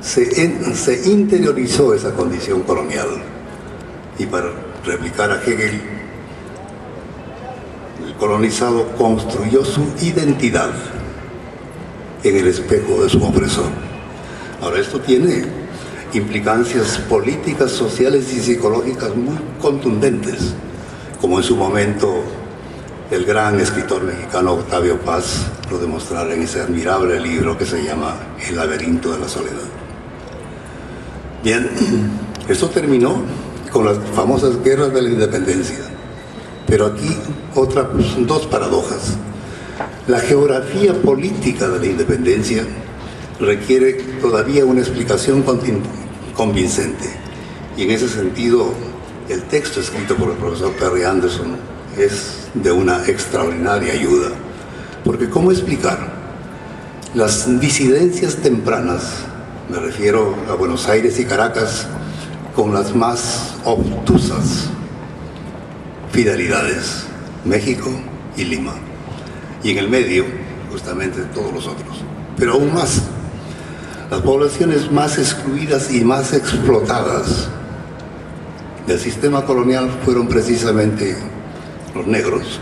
se interiorizó esa condición colonial. Y para replicar a Hegel, el colonizado construyó su identidad en el espejo de su opresor. Ahora, esto tiene implicancias políticas, sociales y psicológicas muy contundentes, como en su momento el gran escritor mexicano Octavio Paz lo demostrara en ese admirable libro que se llama El laberinto de la soledad. Bien, esto terminó con las famosas guerras de la independencia, pero aquí dos paradojas. La geografía política de la independencia requiere todavía una explicación convincente, y en ese sentido el texto escrito por el profesor Perry Anderson es de una extraordinaria ayuda, porque ¿cómo explicar las disidencias tempranas? Me refiero a Buenos Aires y Caracas, con las más obtusas fidelidades, México y Lima, y en el medio justamente todos los otros, pero aún más las poblaciones más excluidas y más explotadas del sistema colonial fueron precisamente los negros,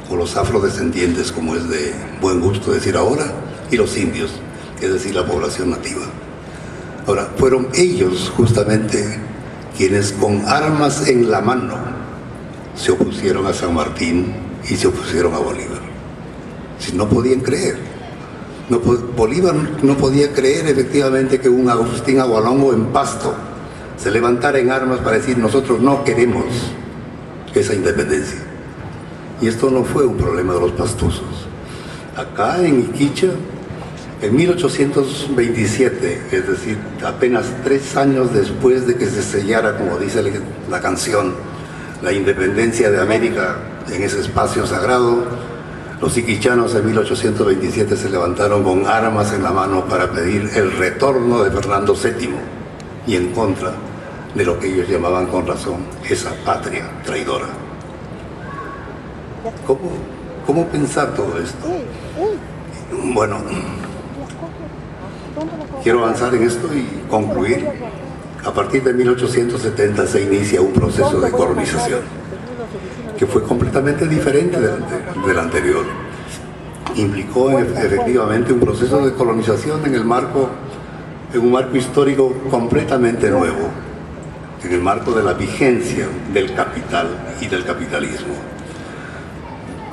o los afrodescendientes, como es de buen gusto decir ahora, y los indios, es decir, la población nativa. Ahora, fueron ellos justamente quienes con armas en la mano se opusieron a San Martín y se opusieron a Bolívar. Si no podían creer. Bolívar no podía creer efectivamente que un Agustín Agualongo en Pasto se levantara en armas para decir: nosotros no queremos esa independencia. Y esto no fue un problema de los pastusos. Acá en Iquicha, en 1827, es decir, apenas 3 años después de que se sellara, como dice la canción, la independencia de América en ese espacio sagrado, los iquichanos en 1827 se levantaron con armas en la mano para pedir el retorno de Fernando VII y en contra de lo que ellos llamaban con razón esa patria traidora. ¿Cómo pensar todo esto? Bueno, quiero avanzar en esto y concluir. A partir de 1870 se inicia un proceso de colonización que fue completamente diferente del anterior. Implicó efectivamente un proceso de colonización en un marco histórico completamente nuevo, en el marco de la vigencia del capital y del capitalismo,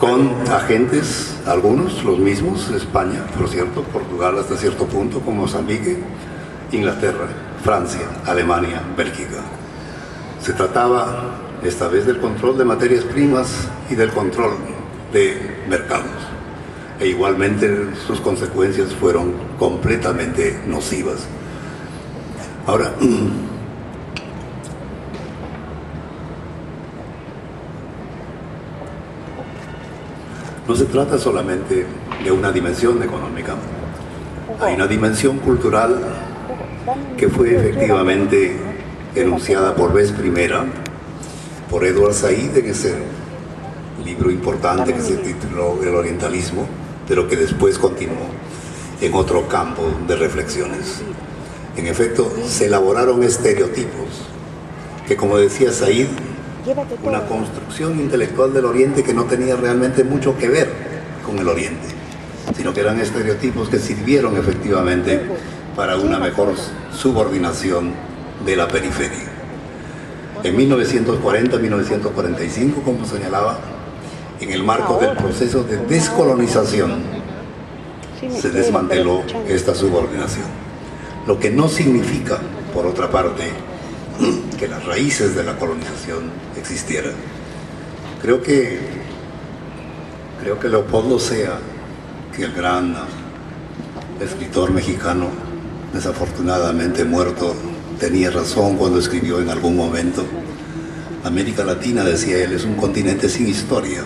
con agentes, algunos, los mismos, España, por cierto, Portugal hasta cierto punto, como Mozambique, Inglaterra, Francia, Alemania, Bélgica. Se trataba esta vez del control de materias primas y del control de mercados. E igualmente sus consecuencias fueron completamente nocivas. Ahora, no se trata solamente de una dimensión económica, hay una dimensión cultural que fue efectivamente enunciada por vez primera por Edward Said en ese libro importante que se tituló El Orientalismo, pero que después continuó en otro campo de reflexiones. En efecto, se elaboraron estereotipos que, como decía Said, una construcción intelectual del Oriente que no tenía realmente mucho que ver con el Oriente, sino que eran estereotipos que sirvieron efectivamente para una mejor subordinación de la periferia. En 1940-1945, como señalaba, en el marco del proceso de descolonización, se desmanteló esta subordinación. Lo que no significa, por otra parte, que las raíces de la colonización existieran. Creo que Leopoldo Sea, que el gran escritor mexicano, desafortunadamente muerto, tenía razón cuando escribió en algún momento: América Latina, decía él, es un continente sin historia,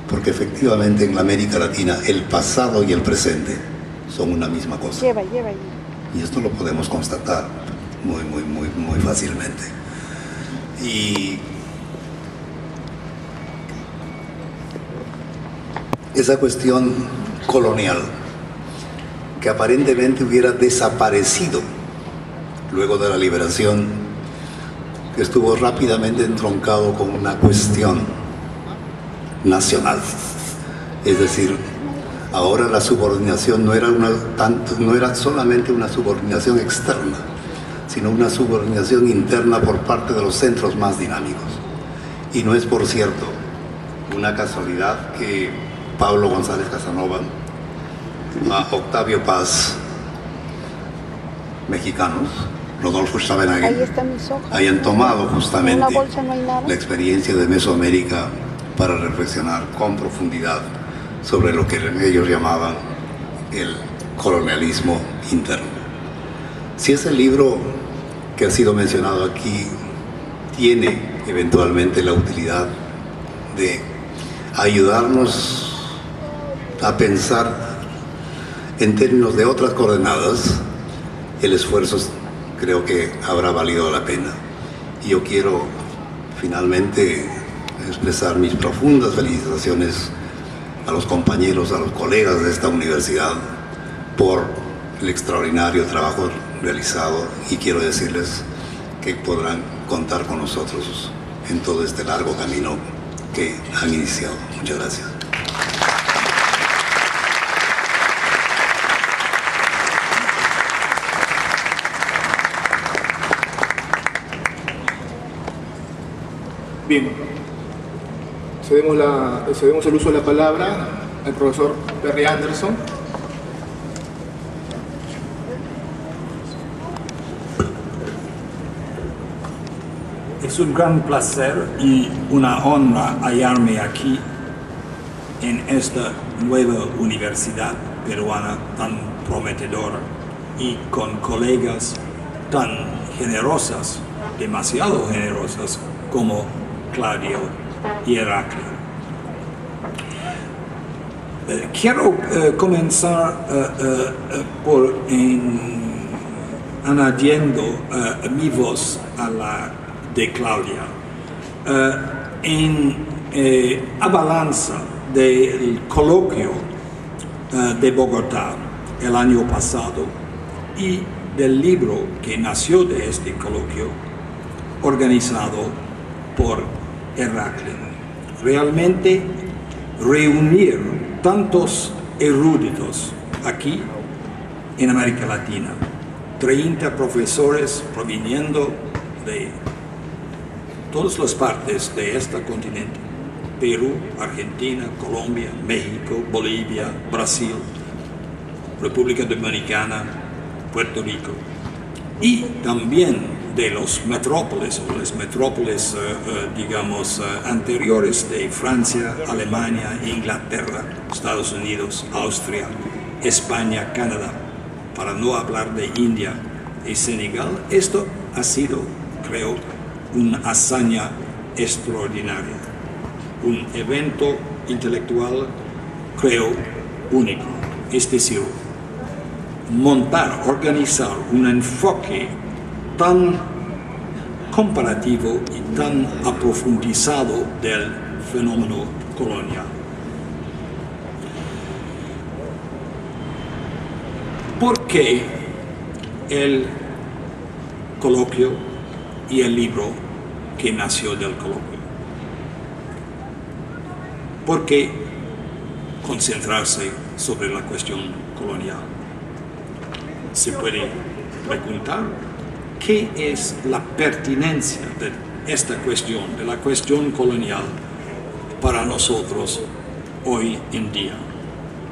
porque efectivamente en la América Latina el pasado y el presente son una misma cosa. Y esto lo podemos constatar muy fácilmente. Y esa cuestión colonial, que aparentemente hubiera desaparecido luego de la liberación, que estuvo rápidamente entroncado con una cuestión nacional. Es decir, ahora la subordinación no era solamente una subordinación externa, sino una subordinación interna por parte de los centros más dinámicos. Y no es, por cierto, una casualidad que Pablo González Casanova, Octavio Paz, mexicanos, Rodolfo Stavenhagen, hayan tomado justamente la experiencia de Mesoamérica para reflexionar con profundidad sobre lo que ellos llamaban el colonialismo interno. Si ese libro que ha sido mencionado aquí tiene eventualmente la utilidad de ayudarnos a pensar en términos de otras coordenadas, el esfuerzo creo que habrá valido la pena. Y yo quiero finalmente expresar mis profundas felicitaciones a los compañeros, a los colegas de esta universidad por el extraordinario trabajo realizado, y quiero decirles que podrán contar con nosotros en todo este largo camino que han iniciado. Muchas gracias. Bien, cedemos el uso de la palabra al profesor Perry Anderson. Es un gran placer y una honra hallarme aquí en esta nueva universidad peruana tan prometedora y con colegas tan generosas, demasiado generosas, como Claudio y Heraclio. Quiero comenzar por añadiendo mi voz a la de Claudia en avalanza del coloquio de Bogotá el año pasado y del libro que nació de este coloquio organizado por Heraclio. Realmente reunir tantos eruditos aquí en América Latina, 30 profesores proviniendo de todas las partes de este continente: Perú, Argentina, Colombia, México, Bolivia, Brasil, República Dominicana, Puerto Rico, y también de los metrópolis o las metrópolis, digamos, anteriores de Francia, Alemania, Inglaterra, Estados Unidos, Austria, España, Canadá, para no hablar de India y Senegal. Esto ha sido, creo, una hazaña extraordinaria, un evento intelectual, creo, único. Es decir, organizar un enfoque tan comparativo y tan aprofundizado del fenómeno colonial. ¿Por qué el coloquio y el libro que nació del coloquio? ¿Por qué concentrarse sobre la cuestión colonial? Se puede preguntar qué es la pertinencia de esta cuestión, de la cuestión colonial, para nosotros hoy en día.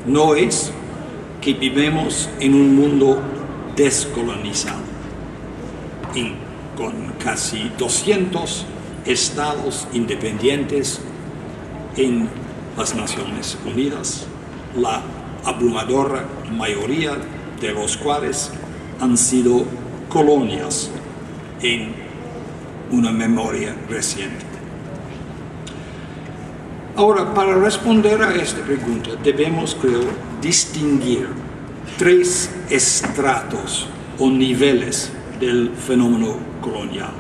No es que vivimos en un mundo descolonizado, con casi 200 estados independientes en las Naciones Unidas, la abrumadora mayoría de los cuales han sido colonias en una memoria reciente. Ahora, para responder a esta pregunta, debemos, creo, distinguir 3 estratos o niveles del fenómeno colonial,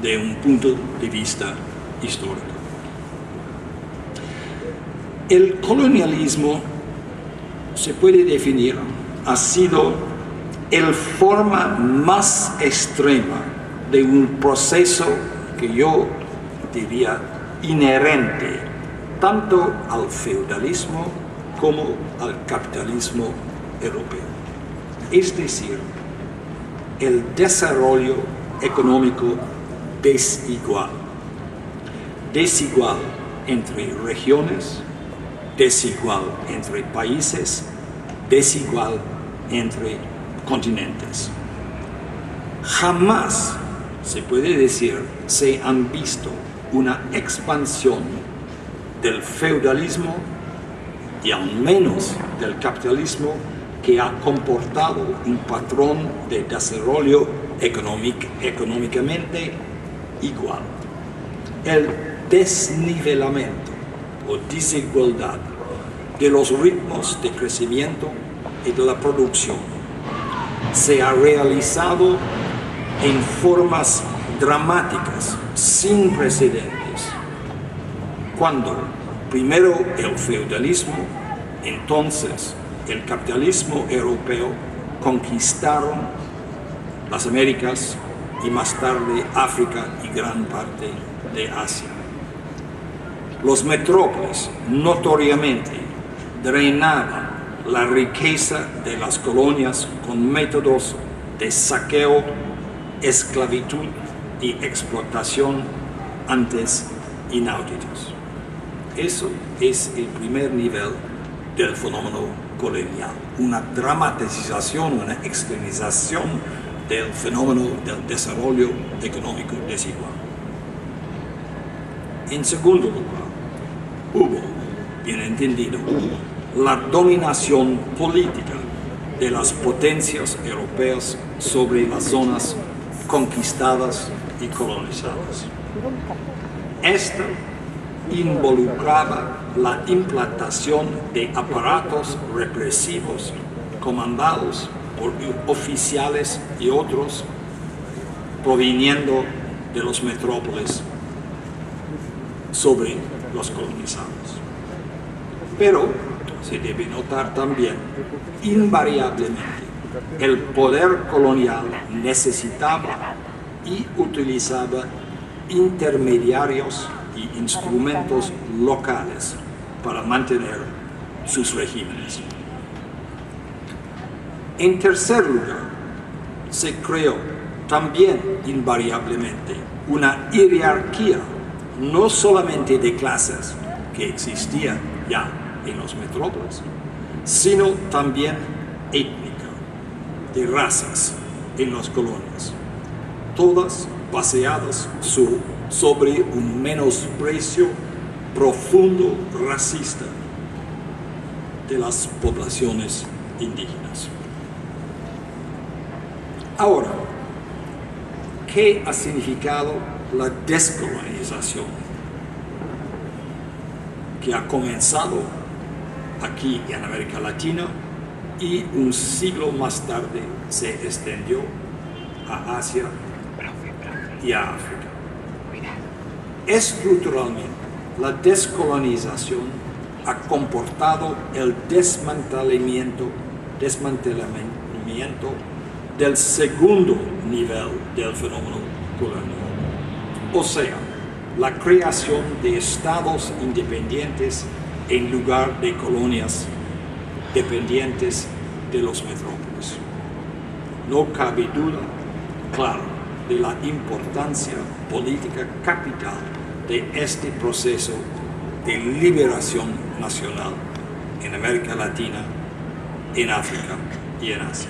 de un punto de vista histórico. El colonialismo se puede definir, ha sido la forma más extrema de un proceso que yo diría inherente tanto al feudalismo como al capitalismo europeo. Es decir, el desarrollo económico desigual. Desigual entre regiones, desigual entre países, desigual entre continentes. Jamás se puede decir se han visto una expansión del feudalismo y aún menos del capitalismo que ha comportado un patrón de desarrollo económicamente igual. El desnivelamiento o desigualdad de los ritmos de crecimiento y de la producción se ha realizado en formas dramáticas, sin precedentes, cuando primero el feudalismo, entonces el capitalismo europeo conquistaron las Américas y más tarde África y gran parte de Asia. Los metrópolis notoriamente drenaban la riqueza de las colonias con métodos de saqueo, esclavitud y explotación antes inauditos. Eso es el primer nivel del fenómeno colonial, una dramatización, una extremización del fenómeno del desarrollo económico desigual. En segundo lugar, hubo, bien entendido, la dominación política de las potencias europeas sobre las zonas conquistadas y colonizadas. Esta involucraba la implantación de aparatos represivos comandados por oficiales y otros proviniendo de los metrópolis sobre los colonizados. Pero se debe notar también, invariablemente, el poder colonial necesitaba y utilizaba intermediarios y instrumentos locales para mantener sus regímenes. En tercer lugar, se creó también invariablemente una jerarquía, no solamente de clases que existía ya en los metrópolis, sino también étnica, de razas en las colonias, todas baseadas sobre un menosprecio profundo racista de las poblaciones indígenas. Ahora, ¿qué ha significado la descolonización que ha comenzado aquí en América Latina y un siglo más tarde se extendió a Asia y a África? Estructuralmente, la descolonización ha comportado el desmantelamiento del segundo nivel del fenómeno colonial, o sea, la creación de estados independientes en lugar de colonias dependientes de los metrópolis. No cabe duda, claro, de la importancia política capital de este proceso de liberación nacional en América Latina, en África y en Asia.